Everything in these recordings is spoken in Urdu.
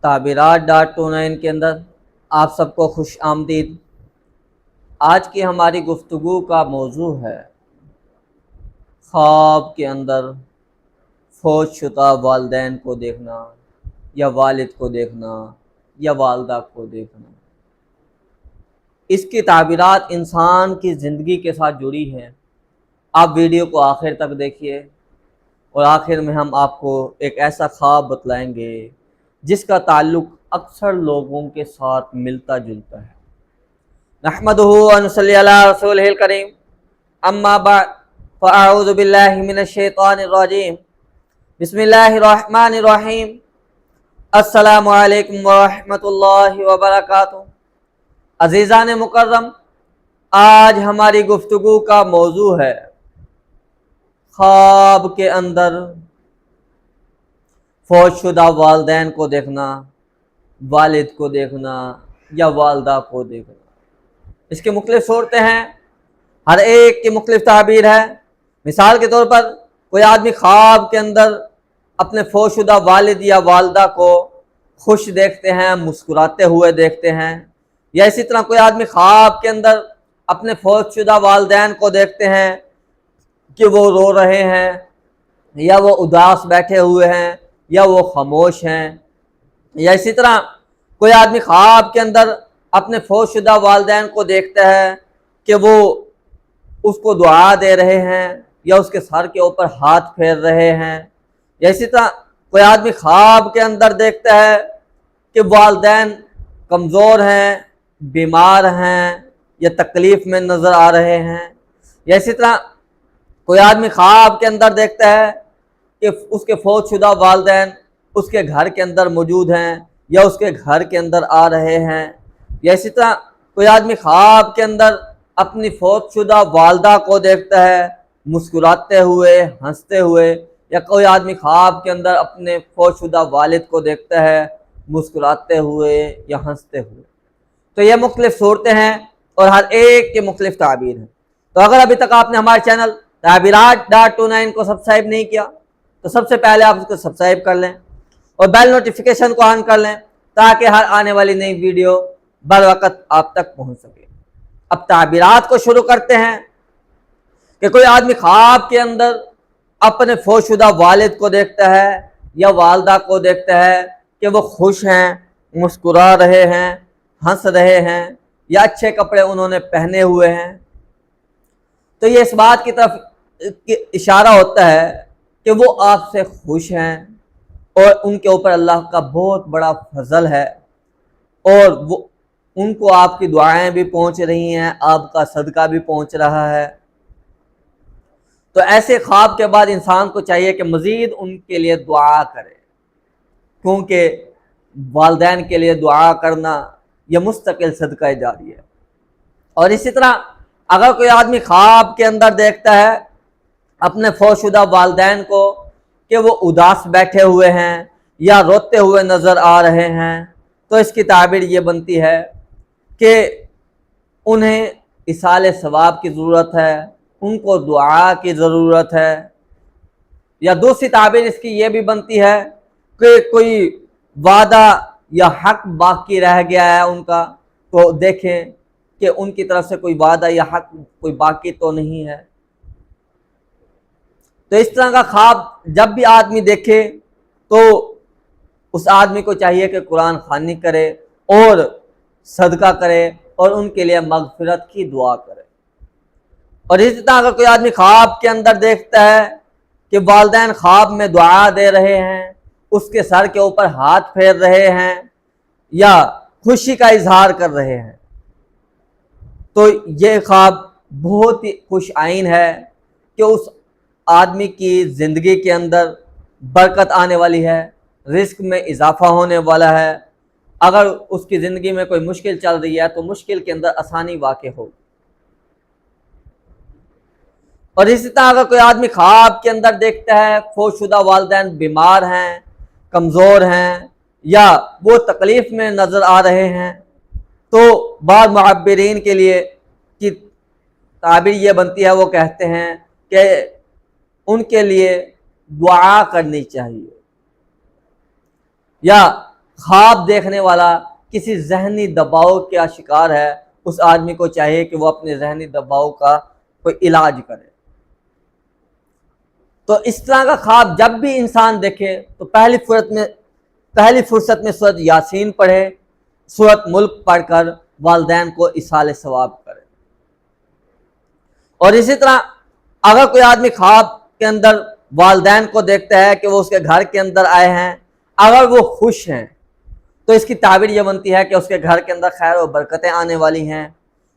تعبیرات.29 کے اندر آپ سب کو خوش آمدید۔ آج کی ہماری گفتگو کا موضوع ہے خواب کے اندر فوت شدہ والدین کو دیکھنا یا والد کو دیکھنا یا والدہ کو دیکھنا۔ اس کی تعبیرات انسان کی زندگی کے ساتھ جڑی ہیں۔ آپ ویڈیو کو آخر تک دیکھیے اور آخر میں ہم آپ کو ایک ایسا خواب بتلائیں گے جس کا تعلق اکثر لوگوں کے ساتھ ملتا جلتا ہے۔ نحمدہ و نصلی علی رسولہ الکریم، اما بعد فاعوذ باللہ من الشیطان الرجیم، بسم اللہ الرحمن الرحیم۔ السلام علیکم ورحمۃ اللہ وبرکاتہ۔ عزیزان مکرم، آج ہماری گفتگو کا موضوع ہے خواب کے اندر فوت شدہ والدین کو دیکھنا، والد کو دیکھنا یا والدہ کو دیکھنا۔ اس کے مختلف صورتیں ہیں، ہر ایک کی مختلف تعبیر ہے۔ مثال کے طور پر کوئی آدمی خواب کے اندر اپنے فوت شدہ والد یا والدہ کو خوش دیکھتے ہیں، مسکراتے ہوئے دیکھتے ہیں، یا اسی طرح کوئی آدمی خواب کے اندر اپنے فوت شدہ والدین کو دیکھتے ہیں کہ وہ رو رہے ہیں یا وہ اداس بیٹھے ہوئے ہیں یا وہ خاموش ہیں، یا اسی طرح کوئی آدمی خواب کے اندر اپنے فوت شدہ والدین کو دیکھتا ہے کہ وہ اس کو دعا دے رہے ہیں یا اس کے سر کے اوپر ہاتھ پھیر رہے ہیں، یا اسی طرح کوئی آدمی خواب کے اندر دیکھتا ہے کہ والدین کمزور ہیں، بیمار ہیں یا تکلیف میں نظر آ رہے ہیں، یا اسی طرح کوئی آدمی خواب کے اندر دیکھتا ہے کہ اس کے فوت شدہ والدین اس کے گھر کے اندر موجود ہیں یا اس کے گھر کے اندر آ رہے ہیں، یا اسی طرح کوئی آدمی خواب کے اندر اپنی فوت شدہ والدہ کو دیکھتا ہے مسکراتے ہوئے، ہنستے ہوئے، یا کوئی آدمی خواب کے اندر اپنے فوت شدہ والد کو دیکھتا ہے مسکراتے ہوئے یا ہنستے ہوئے۔ تو یہ مختلف صورتیں ہیں اور ہر ایک کے مختلف تعبیر ہیں۔ تو اگر ابھی تک آپ نے ہمارے چینل تعبیرات.29 کو سبسکرائب نہیں کیا تو سب سے پہلے آپ اس کو سبسکرائب کر لیں اور بیل نوٹیفیکیشن کو آن کر لیں تاکہ ہر آنے والی نئی ویڈیو بر وقت آپ تک پہنچ سکے۔ اب تعبیرات کو شروع کرتے ہیں کہ کوئی آدمی خواب کے اندر اپنے فوت شدہ والد کو دیکھتا ہے یا والدہ کو دیکھتا ہے کہ وہ خوش ہیں، مسکرا رہے ہیں، ہنس رہے ہیں یا اچھے کپڑے انہوں نے پہنے ہوئے ہیں، تو یہ اس بات کی طرف اشارہ ہوتا ہے کہ وہ آپ سے خوش ہیں اور ان کے اوپر اللہ کا بہت بڑا فضل ہے اور وہ ان کو آپ کی دعائیں بھی پہنچ رہی ہیں، آپ کا صدقہ بھی پہنچ رہا ہے۔ تو ایسے خواب کے بعد انسان کو چاہیے کہ مزید ان کے لیے دعا کرے، کیونکہ والدین کے لیے دعا کرنا یہ مستقل صدقہ جاری ہے۔ اور اسی طرح اگر کوئی آدمی خواب کے اندر دیکھتا ہے اپنے فوت شدہ والدین کو کہ وہ اداس بیٹھے ہوئے ہیں یا روتے ہوئے نظر آ رہے ہیں، تو اس کی تعبیر یہ بنتی ہے کہ انہیں ایصال ثواب کی ضرورت ہے، ان کو دعا کی ضرورت ہے، یا دوسری تعبیر اس کی یہ بھی بنتی ہے کہ کوئی وعدہ یا حق باقی رہ گیا ہے ان کا، تو دیکھیں کہ ان کی طرف سے کوئی وعدہ یا حق کوئی باقی تو نہیں ہے۔ تو اس طرح کا خواب جب بھی آدمی دیکھے تو اس آدمی کو چاہیے کہ قرآن خوانی کرے اور صدقہ کرے اور ان کے لیے مغفرت کی دعا کرے۔ اور اسی طرح اگر کوئی آدمی خواب کے اندر دیکھتا ہے کہ والدین خواب میں دعا دے رہے ہیں، اس کے سر کے اوپر ہاتھ پھیر رہے ہیں یا خوشی کا اظہار کر رہے ہیں، تو یہ خواب بہت ہی خوش آئین ہے کہ اس آدمی کی زندگی کے اندر برکت آنے والی ہے، رزق میں اضافہ ہونے والا ہے۔ اگر اس کی زندگی میں کوئی مشکل چل رہی ہے تو مشکل کے اندر آسانی واقع ہوگی۔ اور اسی طرح اگر کوئی آدمی خواب کے اندر دیکھتا ہے فوت شدہ والدین بیمار ہیں، کمزور ہیں یا وہ تکلیف میں نظر آ رہے ہیں، تو بعض معبرین کے لیے کی تعبیر یہ بنتی ہے، وہ کہتے ہیں کہ ان کے لیے دعا کرنی چاہیے، یا خواب دیکھنے والا کسی ذہنی دباؤ کا شکار ہے، اس آدمی کو چاہیے کہ وہ اپنے ذہنی دباؤ کا کوئی علاج کرے۔ تو اس طرح کا خواب جب بھی انسان دیکھے تو پہلی فرصت میں سورۃ یاسین پڑھے، سورۃ ملک پڑھ کر والدین کو ایصال ثواب کرے۔ اور اسی طرح اگر کوئی آدمی خواب کے اندر والدین کو دیکھتا ہے کہ وہ اس کے گھر کے اندر آئے ہیں، اگر وہ خوش ہیں تو اس کی تعبیر یہ بنتی ہے کہ اس کے گھر کے اندر خیر و برکتیں آنے والی ہیں،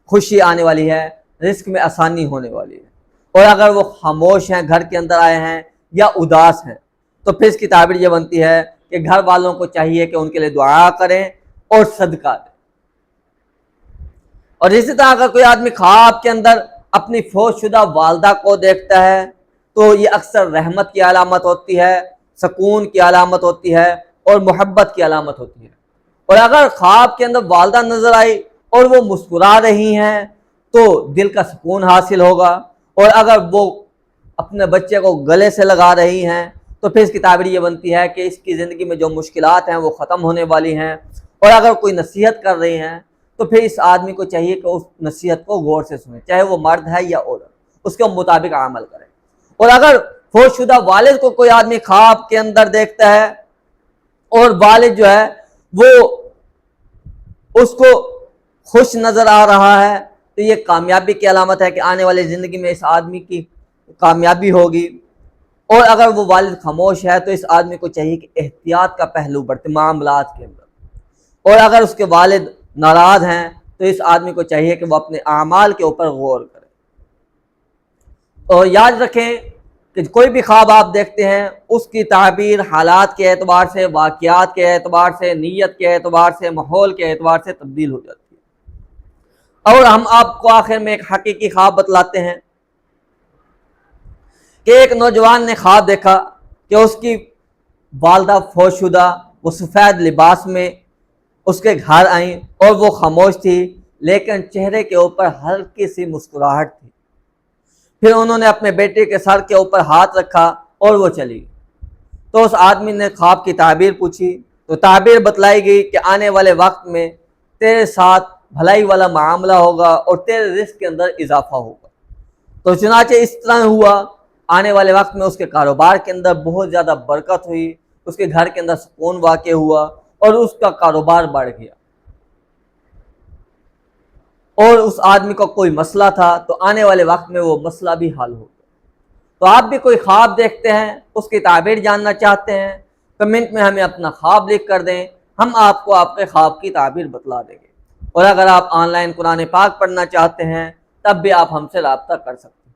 خوشی آنے والی ہے، رزق میں آسانی ہونے والی ہے۔ اور اگر وہ خاموش ہیں، گھر کے اندر آئے ہیں یا اداس ہیں، تو پھر اس کی تعبیر یہ بنتی ہے کہ گھر والوں کو چاہیے کہ ان کے لیے دعا کریں اور صدقہ دیں۔ اور اسی طرح اگر کوئی آدمی خواب کے اندر اپنی فوت شدہ والدہ کو دیکھتا ہے تو یہ اکثر رحمت کی علامت ہوتی ہے، سکون کی علامت ہوتی ہے اور محبت کی علامت ہوتی ہے۔ اور اگر خواب کے اندر والدہ نظر آئی اور وہ مسکرا رہی ہیں تو دل کا سکون حاصل ہوگا، اور اگر وہ اپنے بچے کو گلے سے لگا رہی ہیں تو پھر اس کی تعبیر یہ بنتی ہے کہ اس کی زندگی میں جو مشکلات ہیں وہ ختم ہونے والی ہیں۔ اور اگر کوئی نصیحت کر رہی ہیں تو پھر اس آدمی کو چاہیے کہ اس نصیحت کو غور سے سنیں، چاہے وہ مرد ہے یا عورت، اس کے مطابق عمل کرے۔ اور اگر فوت شدہ والد کو کوئی آدمی خواب کے اندر دیکھتا ہے اور والد جو ہے وہ اس کو خوش نظر آ رہا ہے تو یہ کامیابی کی علامت ہے کہ آنے والی زندگی میں اس آدمی کی کامیابی ہوگی۔ اور اگر وہ والد خاموش ہے تو اس آدمی کو چاہیے کہ احتیاط کا پہلو برتے معاملات کے اندر۔ اور اگر اس کے والد ناراض ہیں تو اس آدمی کو چاہیے کہ وہ اپنے اعمال کے اوپر غور کرے۔ اور یاد رکھیں کہ کوئی بھی خواب آپ دیکھتے ہیں اس کی تعبیر حالات کے اعتبار سے، واقعات کے اعتبار سے، نیت کے اعتبار سے، ماحول کے اعتبار سے تبدیل ہو جاتی ہے۔ اور ہم آپ کو آخر میں ایک حقیقی خواب بتلاتے ہیں کہ ایک نوجوان نے خواب دیکھا کہ اس کی والدہ فوت شدہ وہ سفید لباس میں اس کے گھر آئیں اور وہ خاموش تھی، لیکن چہرے کے اوپر ہلکی سی مسکراہٹ تھی۔ پھر انہوں نے اپنے بیٹے کے سر کے اوپر ہاتھ رکھا اور وہ چلی۔ تو اس آدمی نے خواب کی تعبیر پوچھی تو تعبیر بتلائی گئی کہ آنے والے وقت میں تیرے ساتھ بھلائی والا معاملہ ہوگا اور تیرے رزق کے اندر اضافہ ہوگا۔ تو چنانچہ اس طرح ہوا، آنے والے وقت میں اس کے کاروبار کے اندر بہت زیادہ برکت ہوئی، اس کے گھر کے اندر سکون واقع ہوا اور اس کا کاروبار بڑھ گیا۔ اور اس آدمی کو کوئی مسئلہ تھا تو آنے والے وقت میں وہ مسئلہ بھی حل ہو گیا۔ تو آپ بھی کوئی خواب دیکھتے ہیں، اس کی تعبیر جاننا چاہتے ہیں، کمنٹ میں ہمیں اپنا خواب لکھ کر دیں، ہم آپ کو آپ کے خواب کی تعبیر بتلا دیں گے۔ اور اگر آپ آن لائن قرآن پاک پڑھنا چاہتے ہیں تب بھی آپ ہم سے رابطہ کر سکتے ہیں۔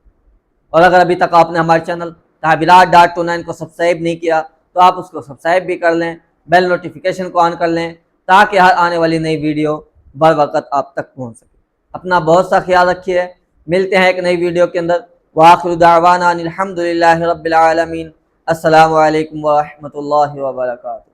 اور اگر ابھی تک آپ نے ہمارے چینل تعبیرات.29 کو سبسکرائب نہیں کیا تو آپ اس کو سبسکرائب بھی کر لیں، بیل نوٹیفیکیشن کو آن کر لیں تاکہ ہر آنے والی نئی ویڈیو بر وقت آپ تک پہنچ سکے۔ اپنا بہت سا خیال رکھیے، ملتے ہیں ایک نئی ویڈیو کے اندر۔ وآخر دعوانا الحمد للہ رب العالمین۔ السلام علیکم ورحمۃ اللہ وبرکاتہ۔